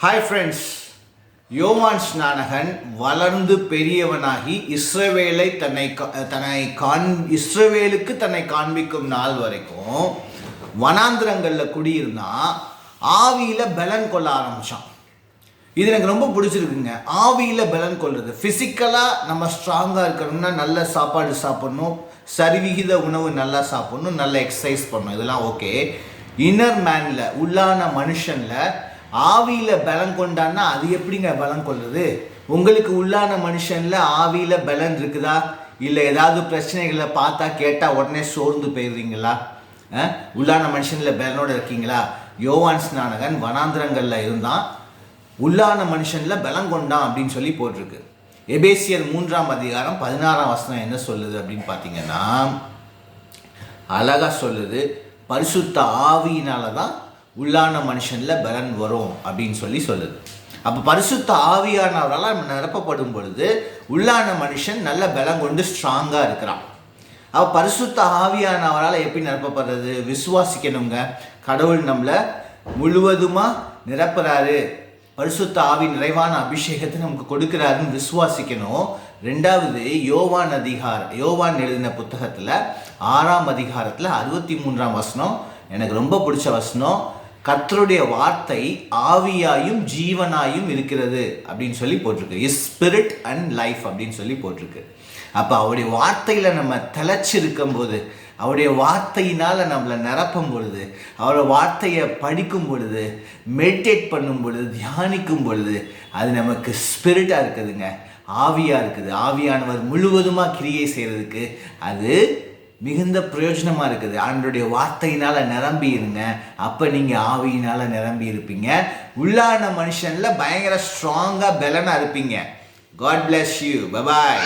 Hi friends, யோவான் ஸ்நானகன் வளர்ந்து பெரியவனாகி இஸ்ரவேலுக்கு தன்னை காண்பிக்கும் நாள் வரைக்கும் வனாந்திரங்களில் குடியிருந்தான். ஆவியில் பலன் கொள்ள ஆரம்பித்தான். இது எனக்கு ரொம்ப பிடிச்சிருக்குங்க. ஆவியில் பலன் கொள்வது, ஃபிசிக்கலாக நம்ம ஸ்ட்ராங்காக இருக்கணும்னா நல்ல சாப்பாடு சாப்பிட்ணும், சரிவிகித உணவு நல்லா சாப்பிட்ணும், நல்ல எக்ஸசைஸ் பண்ணணும், இதெல்லாம் ஓகே. இன்னர் மேனில், உள்ளான மனுஷனில் ஆவியில் பலம் கொண்டான்னா அது எப்படிங்க பலம் கொள்வது? உங்களுக்கு உள்ளான மனுஷனில் ஆவியில் பலன் இருக்குதா? இல்லை ஏதாவது பிரச்சனைகளை பார்த்தா கேட்டால் உடனே சோர்ந்து போயிடுறீங்களா? உள்ளான மனுஷனில் பலனோடு இருக்கீங்களா? யோவான் ஸ்நானகன் வனாந்திரங்களில் இருந்தான், உள்ளான மனுஷனில் பலம் கொண்டான் அப்படின்னு சொல்லி போட்டிருக்கு. எபேசியர் 3:16 என்ன சொல்லுது அப்படின்னு பார்த்தீங்கன்னா, அழகாக சொல்லுது, பரிசுத்த ஆவியினால தான் உள்ளான மனுஷனில் பலன் வரும் அப்படின்னு சொல்லுது. அப்போ பரிசுத்த ஆவியானவரால் நம்ம நிரப்பப்படும் பொழுது உள்ளான மனுஷன் நல்ல பலம் கொண்டு ஸ்ட்ராங்காக இருக்கிறான். அப்போ பரிசுத்த ஆவியானவரால் எப்படி நிரப்பப்படுறது? விசுவாசிக்கணுங்க. கடவுள் நம்மளை முழுவதுமாக நிரப்புறாரு, பரிசுத்த ஆவி நிறைவான அபிஷேகத்தை நமக்கு கொடுக்குறாருன்னு விசுவாசிக்கணும். ரெண்டாவது, யோவான் எழுதின புத்தகத்தில் 6ஆம் அதிகாரத்தில் 63ஆம் வசனம் எனக்கு ரொம்ப பிடிச்ச வசனம். கர்த்தருடைய வார்த்தை ஆவியாயும் ஜீவனாயும் இருக்கிறது அப்படின்னு சொல்லி போட்டிருக்கு. இஸ் ஸ்பிரிட் அண்ட் லைஃப் அப்படின்னு சொல்லி போட்டிருக்கு. அப்போ அவருடைய வார்த்தையில் நம்ம திளைச்சிருக்கும் போது, அவருடைய வார்த்தையினால் நம்மளை நிரப்பும் பொழுது, அவருடைய வார்த்தையை படிக்கும் பொழுது, மெடிடேட் பண்ணும் பொழுது, தியானிக்கும் பொழுது அது நமக்கு ஸ்பிரிட்டாக இருக்குதுங்க, ஆவியாக இருக்குது. ஆவியானவர் முழுவதுமாக கிரியை செய்கிறதுக்கு அது மிகுந்த பிரயோஜனமாக இருக்குது. ஆண்டவருடைய வார்த்தையினால் நிரம்பி இருங்க. அப்போ நீங்கள் ஆவியினால் நிரம்பி இருப்பீங்க. உள்ளான மனுஷனில் பயங்கர ஸ்ட்ராங்காக பலனாக இருப்பீங்க. God bless you. Bye bye.